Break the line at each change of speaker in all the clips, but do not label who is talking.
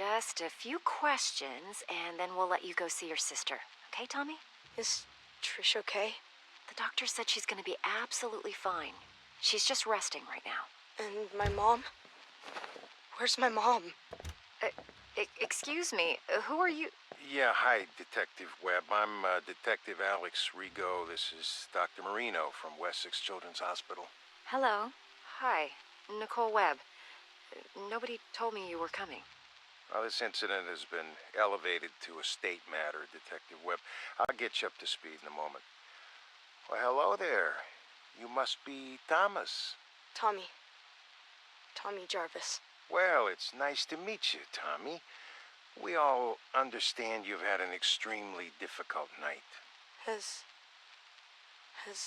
Just a few questions, and then we'll let you go see your sister. Okay, Tommy?
Is Trish okay?
The doctor said she's gonna be absolutely fine. She's just resting right now.
And my mom? Where's my mom?
Excuse me, who are you?
Yeah, hi, Detective Webb. I'm Detective Alex Rigo. This is Dr. Marino from Wessex Children's Hospital.
Hello. Hi, Nicole Webb. Nobody told me you were coming.
Well, this incident has been elevated to a state matter, Detective Webb. I'll get you up to speed in a moment. Well, hello there. You must be Thomas.
Tommy Jarvis.
Well, it's nice to meet you, Tommy. We all understand you've had an extremely difficult night.
Has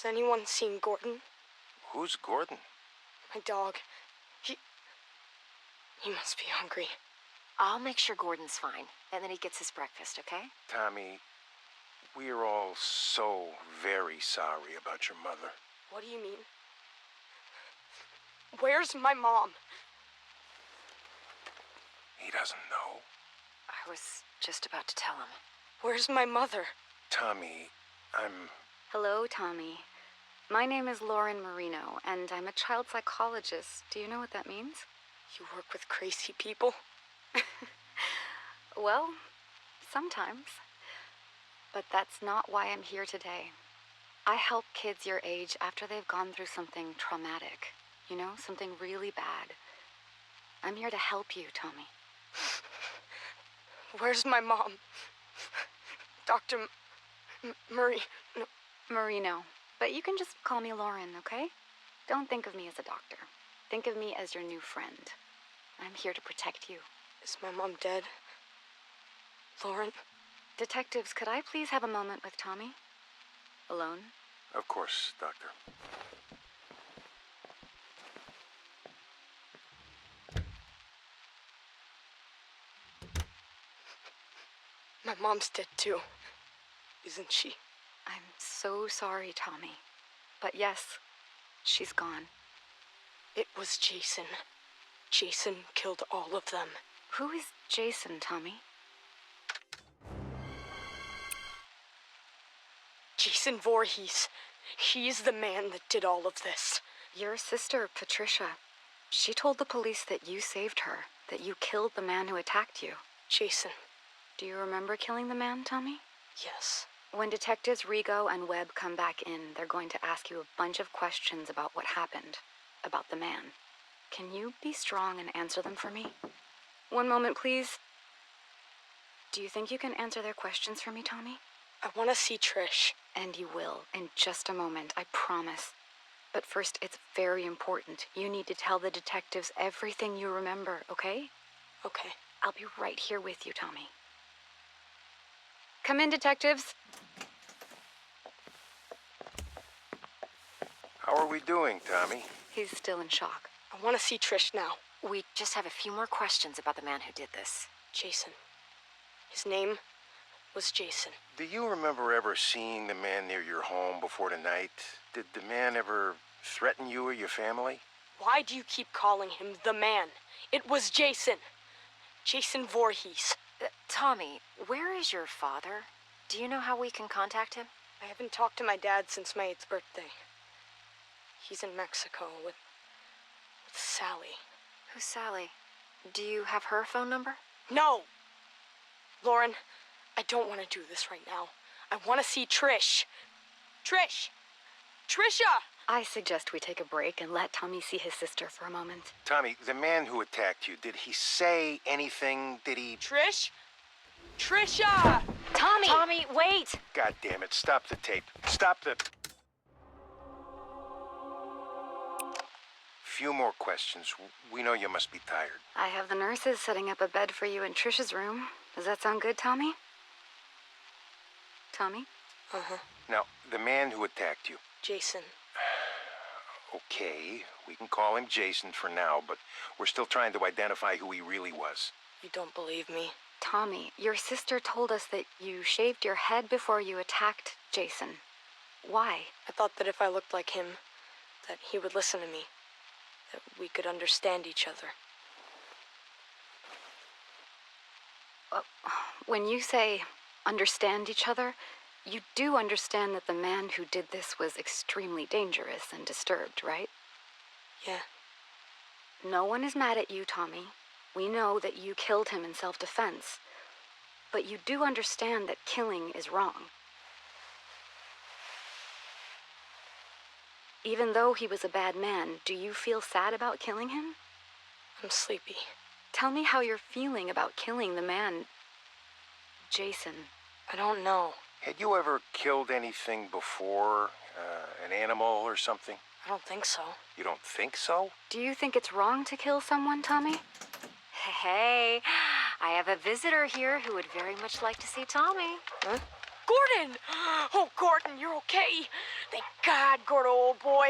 anyone seen Gordon?
Who's Gordon?
My dog. He must be hungry.
I'll make sure Gordon's fine, and then he gets his breakfast, okay?
Tommy, we're all so very sorry about your mother.
What do you mean? Where's my mom?
He doesn't know.
I was just about to tell him.
Where's my mother?
Tommy, I'm...
Hello, Tommy. My name is Lauren Marino, and I'm a child psychologist. Do you know what that means?
You work with crazy people?
Well, sometimes. But that's not why I'm here today. I help kids your age after they've gone through something traumatic. You know, something really bad. I'm here to help you, Tommy.
Where's my mom? Dr.
Marino. But you can just call me Lauren, okay? Don't think of me as a doctor. Think of me as your new friend. I'm here to protect you.
Is my mom dead? Lauren?
Detectives, could I please have a moment with Tommy? Alone?
Of course, Doctor.
My mom's dead too, isn't she?
I'm so sorry, Tommy. But yes, she's gone.
It was Jason. Jason killed all of them.
Who is Jason, Tommy?
Jason Voorhees. He's the man that did all of this.
Your sister, Patricia. She told the police that you saved her, that you killed the man who attacked you.
Jason.
Do you remember killing the man, Tommy?
Yes.
When Detectives Rigo and Webb come back in, they're going to ask you a bunch of questions about what happened, about the man. Can you be strong and answer them for me? One moment, please. Do you think you can answer their questions for me, Tommy?
I want to see Trish.
And you will, in just a moment, I promise. But first, it's very important. You need to tell the detectives everything you remember, okay?
Okay.
I'll be right here with you, Tommy. Come in, detectives.
How are we doing, Tommy?
He's still in shock.
I want to see Trish now.
We just have a few more questions about the man who did this.
Jason. His name was Jason.
Do you remember ever seeing the man near your home before tonight? Did the man ever threaten you or your family?
Why do you keep calling him the man? It was Jason. Jason Voorhees.
Tommy, where is your father? Do you know how we can contact him?
I haven't talked to my dad since my 8th birthday. He's in Mexico with Sally.
Who's Sally? Do you have her phone number?
No! Lauren, I don't want to do this right now. I want to see Trish. Trish! Trisha!
I suggest we take a break and let Tommy see his sister for a moment.
Tommy, the man who attacked you, did he say anything? Did he...
Trish? Trisha!
Tommy! Tommy, wait!
God damn it, stop the tape. Stop the... Few more questions. We know you must be tired.
I have the nurses setting up a bed for you in Trisha's room. Does that sound good, Tommy? Tommy?
Uh-huh.
Now, the man who attacked you.
Jason.
Okay, we can call him Jason for now, but we're still trying to identify who he really was.
You don't believe me?
Tommy, your sister told us that you shaved your head before you attacked Jason. Why?
I thought that if I looked like him, that he would listen to me. That we could understand each other.
Uh, when you say understand each other, you do understand that the man who did this was extremely dangerous and disturbed, right?
Yeah.
No one is mad at you, Tommy. We know that you killed him in self-defense. But you do understand that killing is wrong. Even though he was a bad man, do you feel sad about killing him?
I'm sleepy.
Tell me how you're feeling about killing the man, Jason.
I don't know.
Had you ever killed anything before? An animal or something?
I don't think so.
You don't think so?
Do you think it's wrong to kill someone, Tommy?
Hey, I have a visitor here who would very much like to see Tommy.
Huh? Gordon! Oh, Gordon, you're okay. Thank God, Gordo, old boy.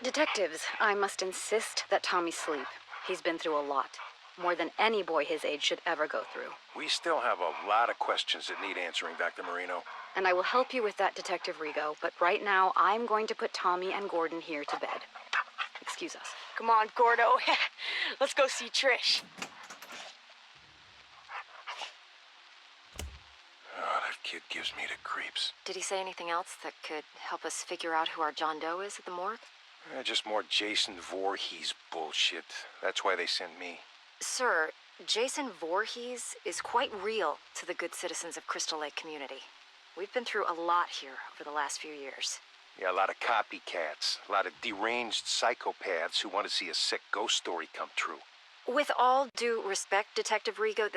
Detectives, I must insist that Tommy sleep. He's been through a lot. More than any boy his age should ever go through.
We still have a lot of questions that need answering, Dr. Marino.
And I will help you with that, Detective Rigo, but right now I'm going to put Tommy and Gordon here to bed. Excuse us.
Come on, Gordo. Let's go see Trish.
Oh, that kid gives me the creeps.
Did he say anything else that could help us figure out who our John Doe is at the morgue?
Just more Jason Voorhees bullshit. That's why they sent me.
Sir, Jason Voorhees is quite real to the good citizens of Crystal Lake community. We've been through a lot here over the last few years.
Yeah, a lot of copycats. A lot of deranged psychopaths who want to see a sick ghost story come true.
With all due respect, Detective Rigo,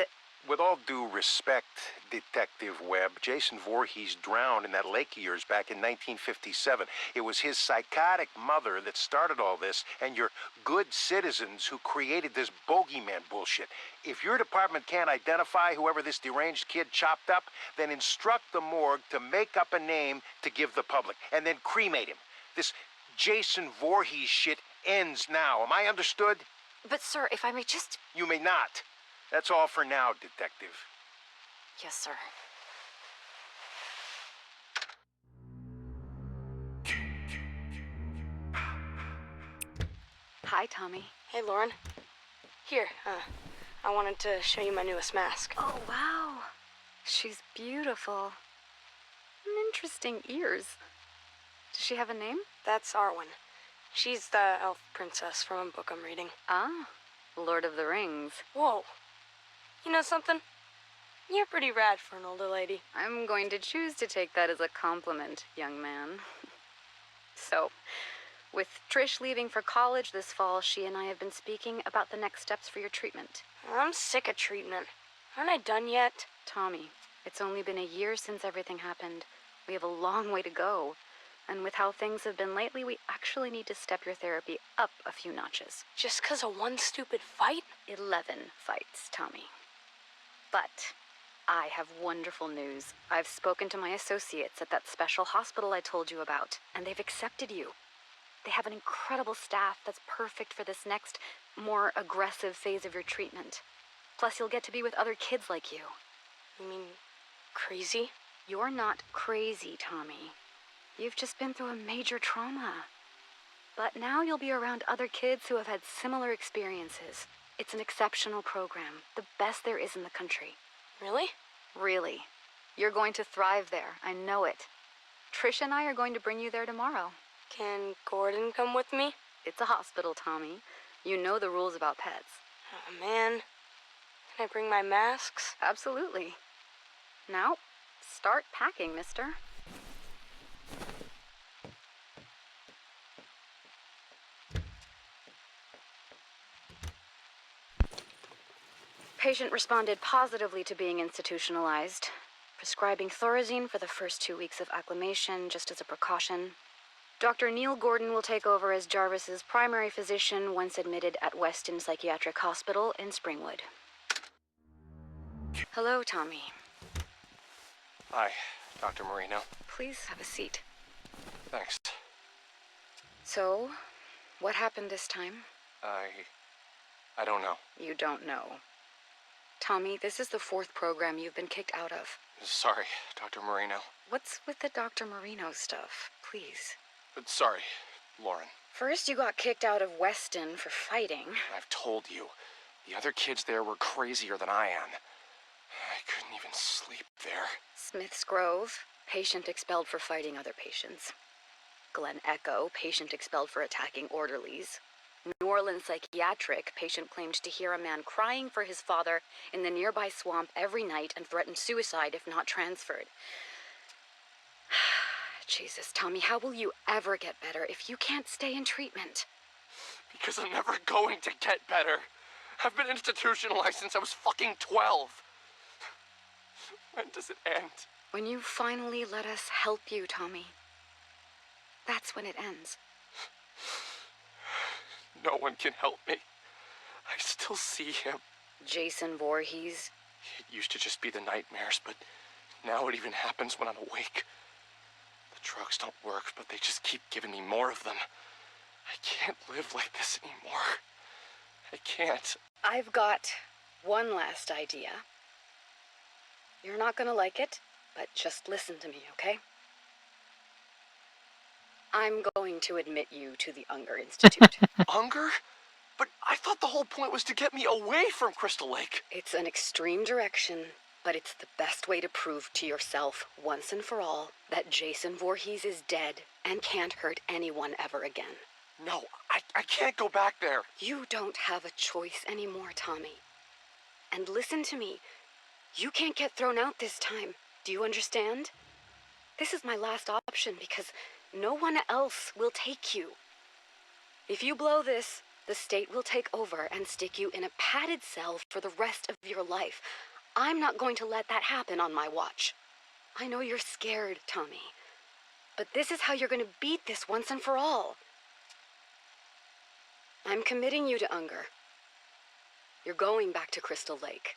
With all due respect, Detective Webb, Jason Voorhees drowned in that lake of yours back in 1957. It was his psychotic mother that started all this, and your good citizens who created this bogeyman bullshit. If your department can't identify whoever this deranged kid chopped up, then instruct the morgue to make up a name to give the public, and then cremate him. This Jason Voorhees shit ends now. Am I understood?
But sir, if I may just...
You may not. That's all for now, Detective.
Yes, sir.
Hi, Tommy.
Hey, Lauren. Here, I wanted to show you my newest mask.
Oh, wow. She's beautiful. Interesting ears. Does she have a name?
That's Arwen. She's the elf princess from a book I'm reading.
Ah, Lord of the Rings.
Whoa. You know something? You're pretty rad for an older lady.
I'm going to choose to take that as a compliment, young man. So, with Trish leaving for college this fall, she and I have been speaking about the next steps for your treatment.
I'm sick of treatment. Aren't I done yet?
Tommy, it's only been a year since everything happened. We have a long way to go. And with how things have been lately, we actually need to step your therapy up a few notches.
Just 'cause of one stupid fight?
11 fights, Tommy. But I have wonderful news. I've spoken to my associates at that special hospital I told you about, and they've accepted you. They have an incredible staff that's perfect for this next, more aggressive phase of your treatment. Plus, you'll get to be with other kids like you.
You mean crazy?
You're not crazy, Tommy. You've just been through a major trauma. But now you'll be around other kids who have had similar experiences. It's an exceptional program, the best there is in the country.
Really?
Really. You're going to thrive there, I know it. Trish and I are going to bring you there tomorrow.
Can Gordon come with me?
It's a hospital, Tommy. You know the rules about pets.
Oh, man. Can I bring my masks?
Absolutely. Now, start packing, mister. Patient responded positively to being institutionalized, prescribing Thorazine for the first 2 weeks of acclimation just as a precaution. Dr. Neil Gordon will take over as Jarvis's primary physician once admitted at Weston Psychiatric Hospital in Springwood. Hello, Tommy.
Hi, Dr. Marino.
Please have a seat.
Thanks.
So, what happened this time?
I don't know.
You don't know. Tommy, this is the 4th program you've been kicked out of.
Sorry, Dr. Marino.
What's with the Dr. Marino stuff? Please.
Sorry, Lauren.
First, you got kicked out of Weston for fighting.
I've told you, the other kids there were crazier than I am. I even sleep there.
Smith's Grove, patient expelled for fighting other patients. Glen Echo, patient expelled for attacking orderlies. New Orleans Psychiatric, patient claimed to hear a man crying for his father in the nearby swamp every night and threatened suicide if not transferred. Jesus, Tommy, how will you ever get better if you can't stay in treatment?
Because I'm never going to get better. I've been institutionalized since I was fucking 12. When does it end?
When you finally let us help you, Tommy. That's when it ends.
No one can help me. I still see him.
Jason Voorhees.
It used to just be the nightmares, but now it even happens when I'm awake. The drugs don't work, but they just keep giving me more of them. I can't live like this anymore. I can't.
I've got one last idea. You're not gonna like it, but just listen to me, okay? I'm going to admit you to the Unger Institute.
Unger? But I thought the whole point was to get me away from Crystal Lake.
It's an extreme direction, but it's the best way to prove to yourself, once and for all, that Jason Voorhees is dead and can't hurt anyone ever again.
No, I can't go back there.
You don't have a choice anymore, Tommy. And listen to me. You can't get thrown out this time. Do you understand? This is my last option because no one else will take you. If you blow this, the state will take over and stick you in a padded cell for the rest of your life. I'm not going to let that happen on my watch. I know you're scared, Tommy. But this is how you're going to beat this once and for all. I'm committing you to Unger. You're going back to Crystal Lake.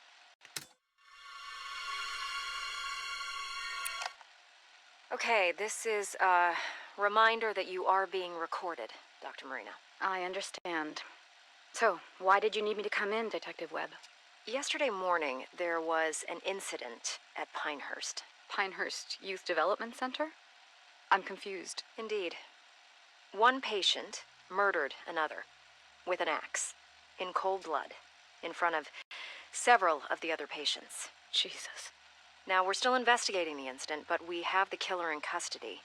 Okay, this is a reminder that you are being recorded, Dr. Marino.
I understand. So, why did you need me to come in, Detective Webb?
Yesterday morning, there was an incident at Pinehurst.
Pinehurst Youth Development Center? I'm confused.
Indeed. One patient murdered another with an axe, in cold blood, in front of several of the other patients.
Jesus.
Now, we're still investigating the incident, but we have the killer in custody,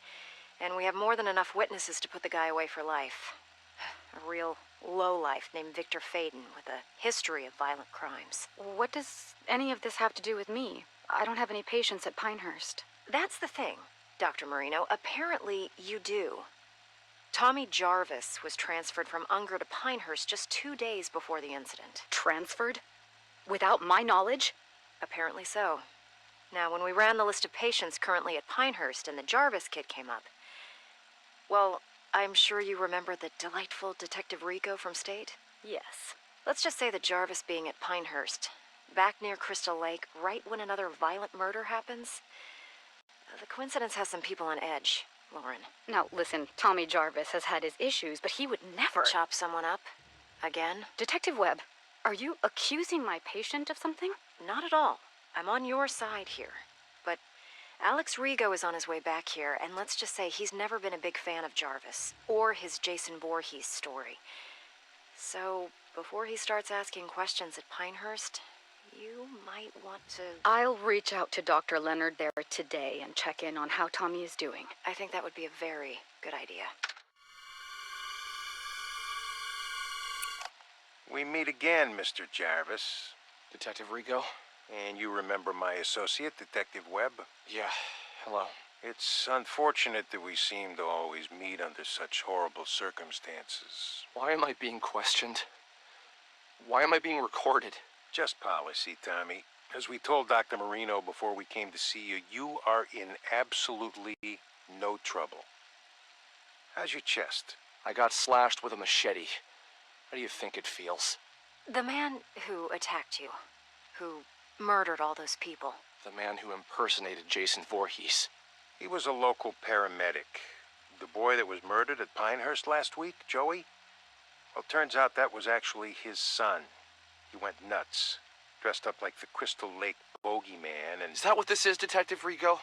and we have more than enough witnesses to put the guy away for life. A real lowlife named Victor Faden with a history of violent crimes.
What does any of this have to do with me? I don't have any patients at Pinehurst.
That's the thing, Dr. Marino. Apparently, you do. Tommy Jarvis was transferred from Unger to Pinehurst just 2 days before the incident.
Transferred? Without my knowledge?
Apparently so. Now, when we ran the list of patients currently at Pinehurst and the Jarvis kid came up, well, I'm sure you remember the delightful Detective Rico from State?
Yes.
Let's just say that Jarvis being at Pinehurst, back near Crystal Lake, right when another violent murder happens. The coincidence has some people on edge, Lauren.
Now, listen, Tommy Jarvis has had his issues, but he would never...
Chop someone up? Again?
Detective Webb, are you accusing my patient of something?
Not at all. I'm on your side here. But Alex Rigo is on his way back here, and let's just say he's never been a big fan of Jarvis, or his Jason Voorhees story. So, before he starts asking questions at Pinehurst, you might want to...
I'll reach out to Dr. Leonard there today and check in on how Tommy is doing.
I think that would be a very good idea.
We meet again, Mr. Jarvis.
Detective Rico?
And you remember my associate, Detective Webb?
Yeah, hello.
It's unfortunate that we seem to always meet under such horrible circumstances.
Why am I being questioned? Why am I being recorded?
Just policy, Tommy. As we told Dr. Marino before we came to see you, you are in absolutely no trouble. How's your chest?
I got slashed with a machete. How do you think it feels?
The man who attacked you, who murdered all those people.
The man who impersonated Jason Voorhees.
He was a local paramedic. The boy that was murdered at Pinehurst last week, Joey? Well, turns out that was actually his son. He went nuts, dressed up like the Crystal Lake bogeyman, and...
Is that what this is, Detective Rico?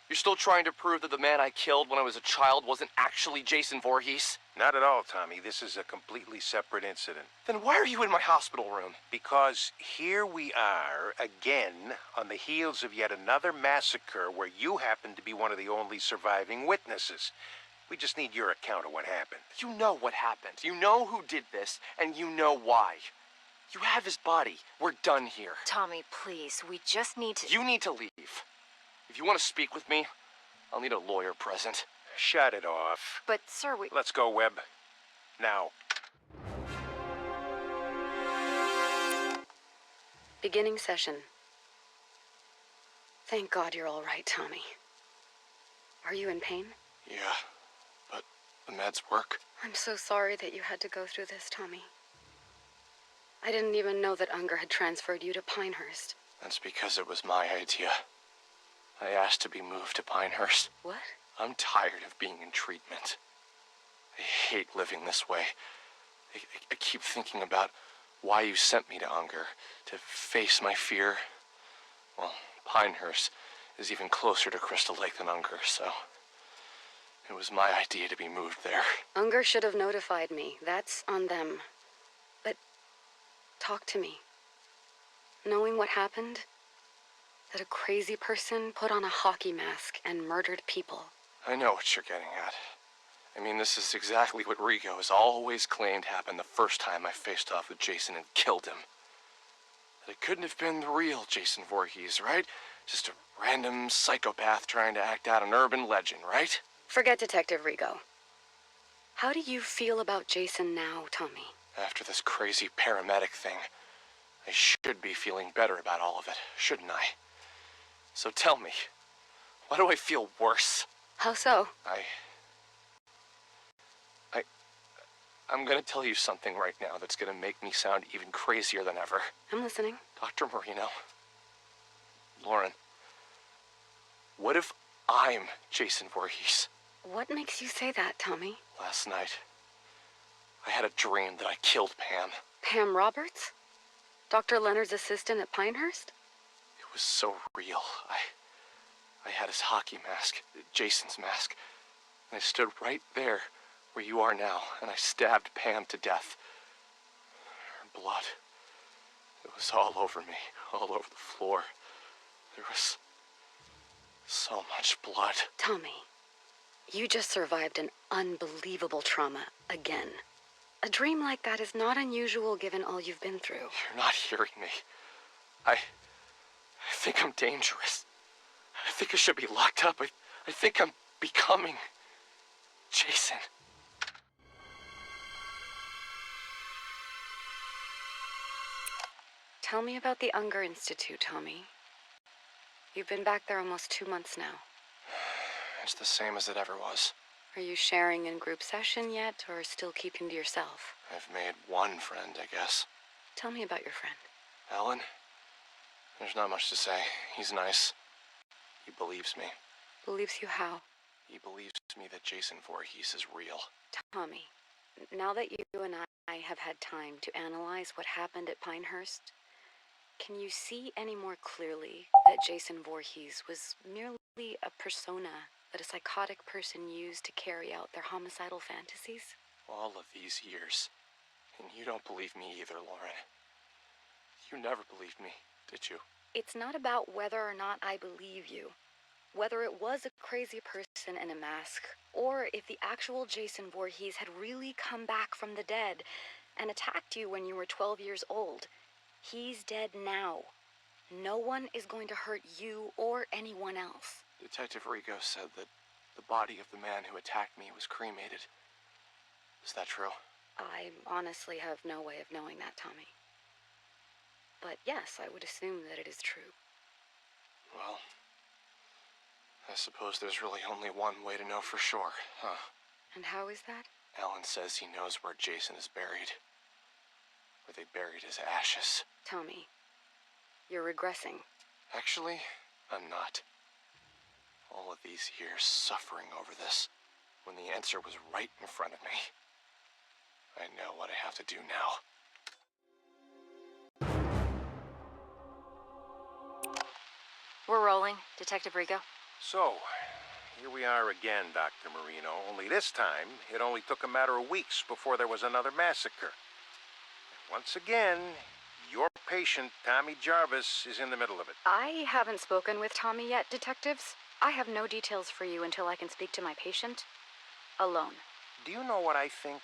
You're still trying to prove that the man I killed when I was a child wasn't actually Jason Voorhees?
Not at all, Tommy. This is a completely separate incident.
Then why are you in my hospital room?
Because here we are, again, on the heels of yet another massacre where you happen to be one of the only surviving witnesses. We just need your account of what happened.
You know what happened. You know who did this, and you know why. You have his body. We're done here.
Tommy, please, we just need to...
You need to leave. If you want to speak with me, I'll need a lawyer present.
Shut it off.
But, sir, we...
Let's go, Webb. Now.
Beginning session. Thank God you're all right, Tommy. Are you in pain?
Yeah, but the meds work.
I'm so sorry that you had to go through this, Tommy. I didn't even know that Unger had transferred you to Pinehurst.
That's because it was my idea. I asked to be moved to Pinehurst.
What?
I'm tired of being in treatment. I hate living this way. I keep thinking about why you sent me to Unger, to face my fear. Well, Pinehurst is even closer to Crystal Lake than Unger, so it was my idea to be moved there.
Unger should have notified me. That's on them. But talk to me. Knowing what happened, that a crazy person put on a hockey mask and murdered people.
I know what you're getting at. I mean, this is exactly what Rigo has always claimed happened the first time I faced off with Jason and killed him. That it couldn't have been the real Jason Voorhees, right? Just a random psychopath trying to act out an urban legend, right?
Forget Detective Rigo. How do you feel about Jason now, Tommy?
After this crazy paramedic thing, I should be feeling better about all of it, shouldn't I? So tell me, why do I feel worse?
How so?
I'm gonna tell you something right now that's gonna make me sound even crazier than ever.
I'm listening.
Dr. Marino, Lauren, what if I'm Jason Voorhees?
What makes you say that, Tommy?
Last night, I had a dream that I killed Pam.
Pam Roberts? Dr. Leonard's assistant at Pinehurst?
It was so real. I had his hockey mask, Jason's mask, and I stood right there where you are now, and I stabbed Pam to death. Her blood, it was all over me, all over the floor. There was so much blood.
Tommy, you just survived an unbelievable trauma again. A dream like that is not unusual given all you've been through.
You're not hearing me. I think I'm dangerous. I think I should be locked up. I think I'm becoming Jason.
Tell me about the Unger Institute, Tommy. You've been back there almost 2 months now.
It's the same as it ever was.
Are you sharing in group session yet, or still keeping to yourself?
I've made one friend, I guess.
Tell me about your friend.
Alan? There's not much to say. He's nice. He believes me.
Believes you how?
He believes me that Jason Voorhees is real.
Tommy, now that you and I have had time to analyze what happened at Pinehurst, can you see any more clearly that Jason Voorhees was merely a persona that a psychotic person used to carry out their homicidal fantasies?
All of these years. And you don't believe me either, Lauren. You never believed me, did you?
It's not about whether or not I believe you. Whether it was a crazy person in a mask, or if the actual Jason Voorhees had really come back from the dead and attacked you when you were 12 years old. He's dead now. No one is going to hurt you or anyone else.
Detective Rigo said that the body of the man who attacked me was cremated. Is that true?
I honestly have no way of knowing that, Tommy. But yes, I would assume that it is true.
Well, I suppose there's really only one way to know for sure, huh?
And how is that?
Alan says he knows where Jason is buried. Where they buried his ashes.
Tommy, you're regressing.
Actually, I'm not. All of these years suffering over this, when the answer was right in front of me. I know what I have to do now.
We're rolling, Detective Rigo.
So, here we are again, Dr. Marino. Only this time, it only took a matter of weeks before there was another massacre. Once again, your patient, Tommy Jarvis, is in the middle of it.
I haven't spoken with Tommy yet, detectives. I have no details for you until I can speak to my patient alone.
Do you know what I think?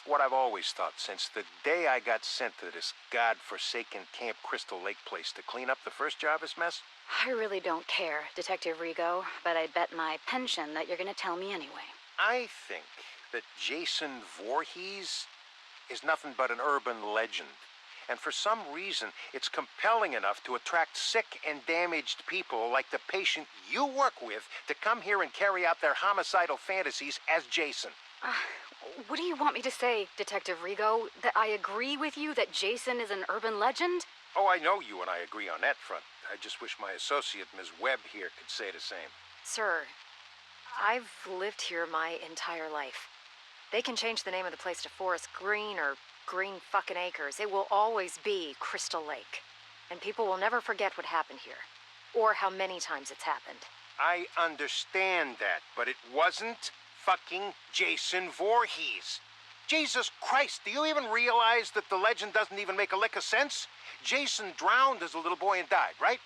What I've always thought since the day I got sent to this godforsaken Camp Crystal Lake place to clean up the first Jarvis mess?
I really don't care, Detective Rigo, but I bet my pension that you're gonna tell me anyway.
I think that Jason Voorhees is nothing but an urban legend. And for some reason, it's compelling enough to attract sick and damaged people like the patient you work with to come here and carry out their homicidal fantasies as Jason.
What do you want me to say, Detective Rigo? That I agree with you that Jason is an urban legend?
Oh, I know you and I agree on that front. I just wish my associate, Ms. Webb, here could say the same.
Sir, I've lived here my entire life. They can change the name of the place to Forest Green or Green fucking Acres. It will always be Crystal Lake. And people will never forget what happened here. Or how many times it's happened.
I understand that, but it wasn't fucking Jason Voorhees. Jesus Christ, do you even realize that the legend doesn't even make a lick of sense? Jason drowned as a little boy and died, right?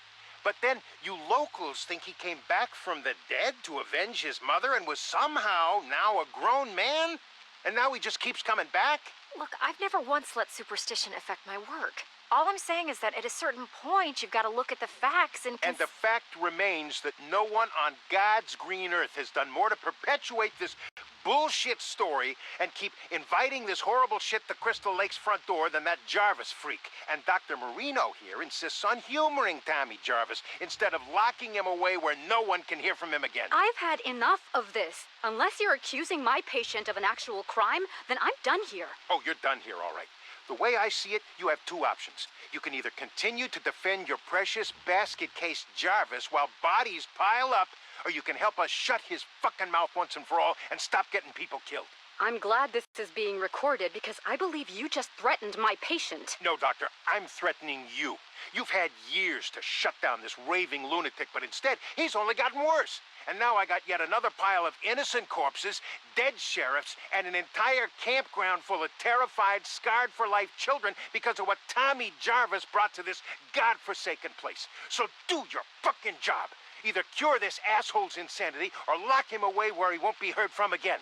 But then you locals think he came back from the dead to avenge his mother and was somehow now a grown man? And now he just keeps coming back?
Look, I've never once let superstition affect my work. All I'm saying is that at a certain point, you've got to look at the facts and...
And the fact remains that no one on God's green earth has done more to perpetuate this bullshit story and keep inviting this horrible shit to Crystal Lake's front door than that Jarvis freak. And Dr. Marino here insists on humoring Tommy Jarvis instead of locking him away where no one can hear from him again.
I've had enough of this. Unless you're accusing my patient of an actual crime, then I'm done here.
Oh, you're done here, all right. The way I see it, you have two options. You can either continue to defend your precious basket case Jarvis while bodies pile up, or you can help us shut his fucking mouth once and for all and stop getting people killed.
I'm glad this is being recorded because I believe you just threatened my patient.
No, Doctor, I'm threatening you. You've had years to shut down this raving lunatic, but instead, he's only gotten worse. And now I got yet another pile of innocent corpses, dead sheriffs, and an entire campground full of terrified, scarred-for-life children because of what Tommy Jarvis brought to this godforsaken place. So do your fucking job. Either cure this asshole's insanity or lock him away where he won't be heard from again.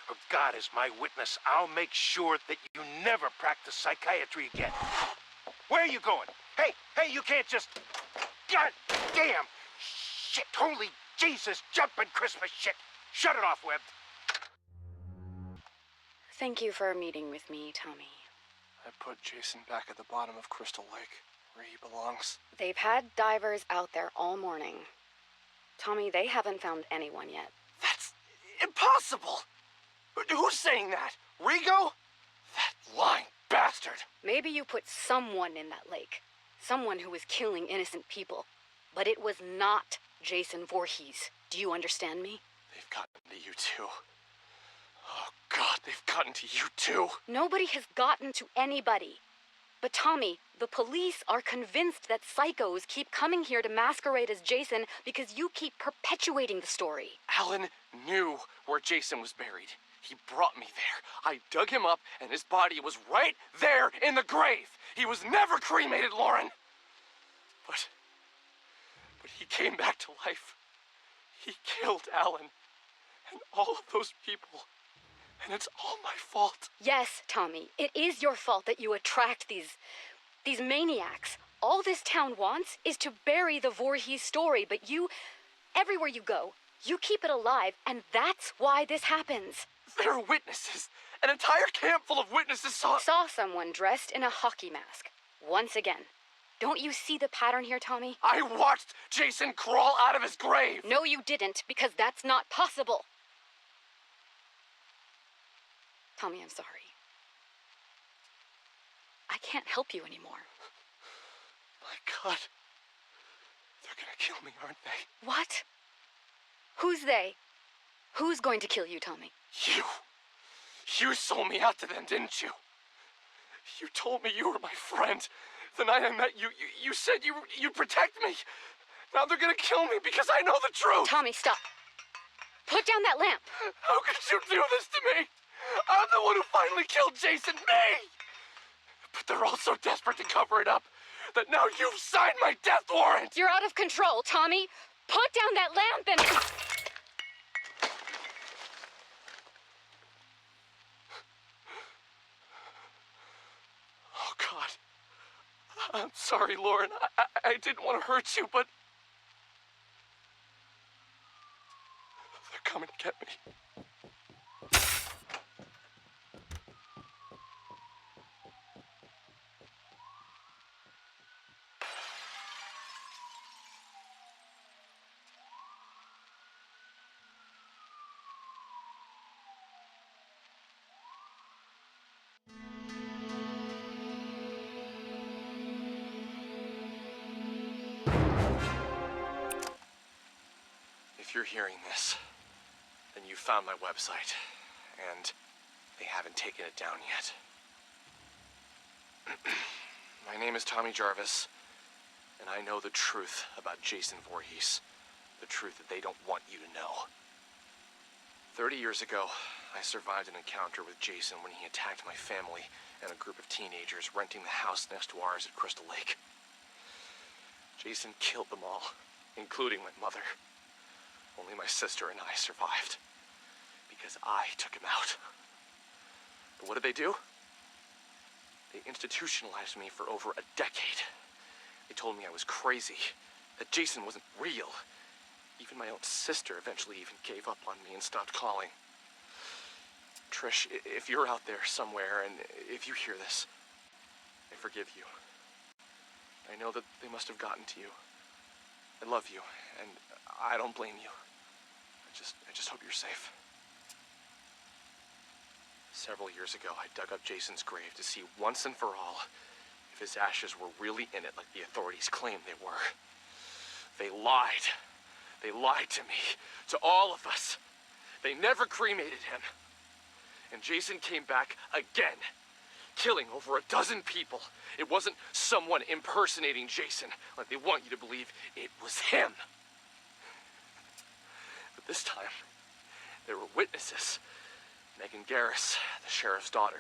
Or God is my witness, I'll make sure that you never practice psychiatry again. Where are you going? Hey, you can't just... God damn! Shit, holy Jesus, jumping Christmas shit! Shut it off, Webb.
Thank you for meeting with me, Tommy.
I put Jason back at the bottom of Crystal Lake, where he belongs.
They've had divers out there all morning. Tommy, they haven't found anyone yet.
That's impossible! Who's saying that? Rigo? That lying bastard!
Maybe you put someone in that lake. Someone who was killing innocent people. But it was not Jason Voorhees. Do you understand me?
They've gotten to you too. Oh God, they've gotten to you too.
Nobody has gotten to anybody. But Tommy, the police are convinced that psychos keep coming here to masquerade as Jason because you keep perpetuating the story.
Alan knew where Jason was buried. He brought me there. I dug him up, and his body was right there in the grave. He was never cremated, Lauren. But he came back to life. He killed Alan and all of those people. And it's all my fault.
Yes, Tommy, it is your fault that you attract these maniacs. All this town wants is to bury the Voorhees story, but you, everywhere you go, you keep it alive, and that's why this happens.
There are witnesses. An entire camp full of witnesses saw
Someone dressed in a hockey mask. Once again. Don't you see the pattern here, Tommy?
I watched Jason crawl out of his grave.
No, you didn't, because that's not possible. Tommy, I'm sorry. I can't help you anymore.
My God. They're gonna kill me, aren't they?
What? Who's they? Who's going to kill you, Tommy?
You. You sold me out to them, didn't you? You told me you were my friend. The night I met you, you said you'd protect me. Now they're gonna kill me because I know the truth.
Tommy, stop. Put down that lamp!
How could you do this to me? I'm the one who finally killed Jason, me! But they're all so desperate to cover it up that now you've signed my death warrant!
You're out of control, Tommy! Put down that lamp and...
Oh, God. I'm sorry, Lauren. I didn't want to hurt you, but... they're coming to get me. If you're hearing this, then you found my website, and they haven't taken it down yet. My name is Tommy Jarvis, and I know the truth about Jason Voorhees. The truth that they don't want you to know. 30 years ago, I survived an encounter with Jason when he attacked my family and a group of teenagers renting the house next to ours at Crystal Lake. Jason killed them all, including my mother. Only my sister and I survived, because I took him out. But what did they do? They institutionalized me for over a decade. They told me I was crazy, that Jason wasn't real. Even my own sister eventually even gave up on me and stopped calling. Trish, if you're out there somewhere, and if you hear this, I forgive you. I know that they must have gotten to you. I love you, and I don't blame you. I just hope you're safe. Several years ago, I dug up Jason's grave to see once and for all if his ashes were really in it like the authorities claimed they were. They lied. They lied to me, to all of us. They never cremated him. And Jason came back again, killing over a dozen people. It wasn't someone impersonating Jason like they want you to believe. It was him. But this time, there were witnesses. Megan Garris, the sheriff's daughter,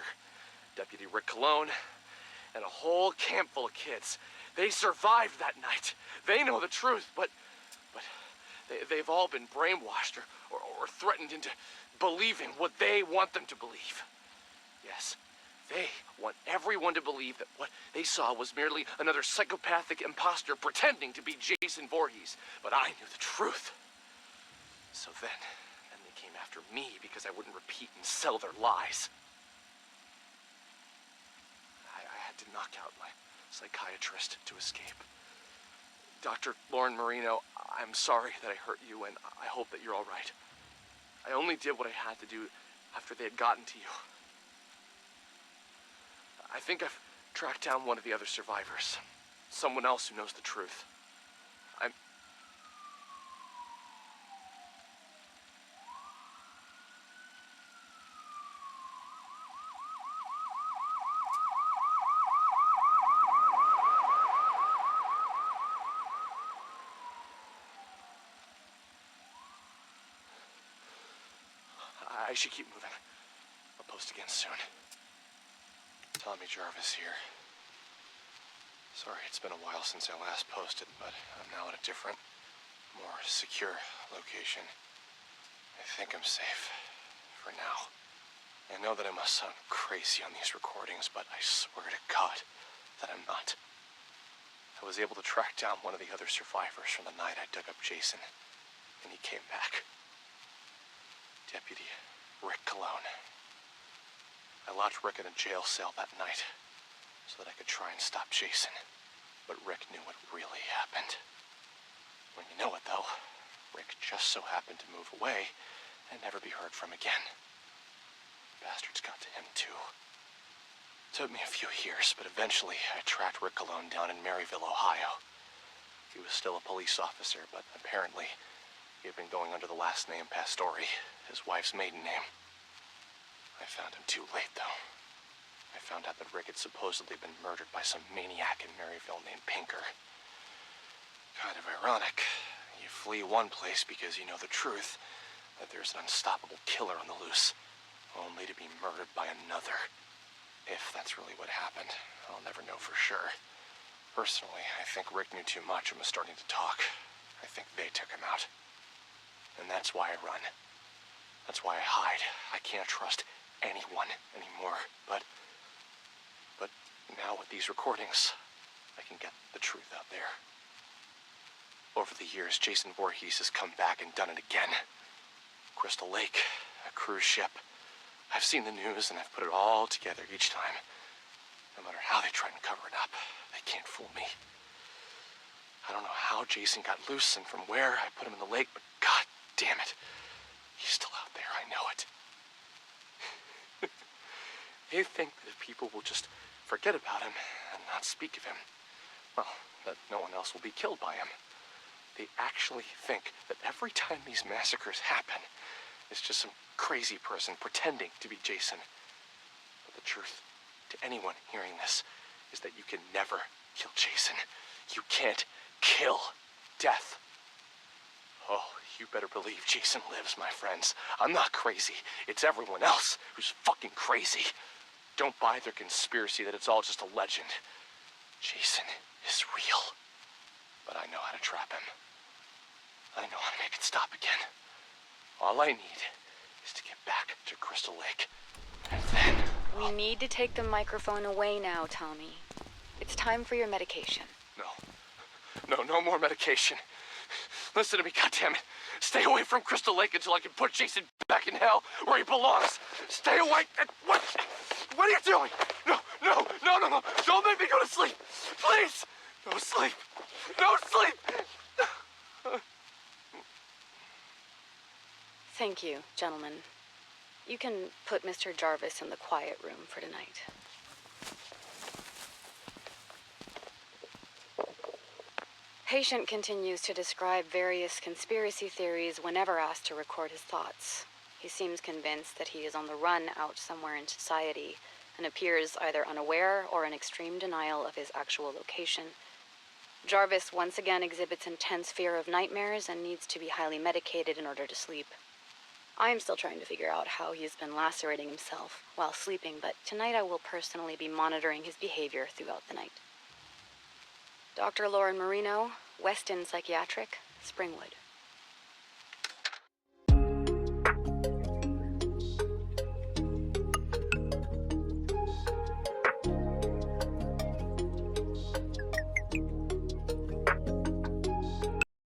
Deputy Rick Cologne, and a whole camp full of kids. They survived that night. They know the truth, but they've all been brainwashed or threatened into believing what they want them to believe. Yes, they want everyone to believe that what they saw was merely another psychopathic imposter pretending to be Jason Voorhees. But I knew the truth. So then they came after me because I wouldn't repeat and sell their lies. I had to knock out my psychiatrist to escape. Dr. Lauren Marino, I'm sorry that I hurt you, and I hope that you're all right. I only did what I had to do after they had gotten to you. I think I've tracked down one of the other survivors. Someone else who knows the truth. I should keep moving. I'll post again soon. Tommy Jarvis here. Sorry, it's been a while since I last posted, but I'm now at a different, more secure location. I think I'm safe. For now. I know that I must sound crazy on these recordings, but I swear to God that I'm not. I was able to track down one of the other survivors from the night I dug up Jason, and he came back. Deputy Rick Cologne. I locked Rick in a jail cell that night so that I could try and stop Jason. But Rick knew what really happened. When you know it, though, Rick just so happened to move away and never be heard from again. Bastards got to him, too. It took me a few years, but eventually I tracked Rick Cologne down in Maryville, Ohio. He was still a police officer, but apparently he had been going under the last name Pastore, his wife's maiden name. I found him too late, though. I found out that Rick had supposedly been murdered by some maniac in Maryville named Pinker. Kind of ironic. You flee one place because you know the truth, that there's an unstoppable killer on the loose, only to be murdered by another. If that's really what happened, I'll never know for sure. Personally, I think Rick knew too much and was starting to talk. I think they took him out. And that's why I run. That's why I hide. I can't trust anyone anymore. But now with these recordings, I can get the truth out there. Over the years, Jason Voorhees has come back and done it again. Crystal Lake, a cruise ship. I've seen the news and I've put it all together each time. No matter how they try and cover it up, they can't fool me. I don't know how Jason got loose and from where I put him in the lake, but god damn it. He's still out there, I know it. They think that if people will just forget about him and not speak of him, well, that no one else will be killed by him. They actually think that every time these massacres happen, it's just some crazy person pretending to be Jason. But the truth to anyone hearing this is that you can never kill Jason. You can't kill death. Oh, you better believe Jason lives, my friends. I'm not crazy. It's everyone else who's fucking crazy. Don't buy their conspiracy that it's all just a legend. Jason is real. But I know how to trap him. I know how to make it stop again. All I need is to get back to Crystal Lake. And then...
We need to take the microphone away now, Tommy. It's time for your medication.
No more medication. Listen to me, goddammit. Stay away from Crystal Lake until I can put Jason back in hell where he belongs. Stay away. What are you doing? No. Don't make me go to sleep. Please. No sleep. No sleep.
Thank you, gentlemen. You can put Mr. Jarvis in the quiet room for tonight. Patient continues to describe various conspiracy theories whenever asked to record his thoughts. He seems convinced that he is on the run out somewhere in society and appears either unaware or in extreme denial of his actual location. Jarvis once again exhibits intense fear of nightmares and needs to be highly medicated in order to sleep. I am still trying to figure out how he has been lacerating himself while sleeping, but tonight I will personally be monitoring his behavior throughout the night. Dr. Lauren Marino, Weston Psychiatric, Springwood.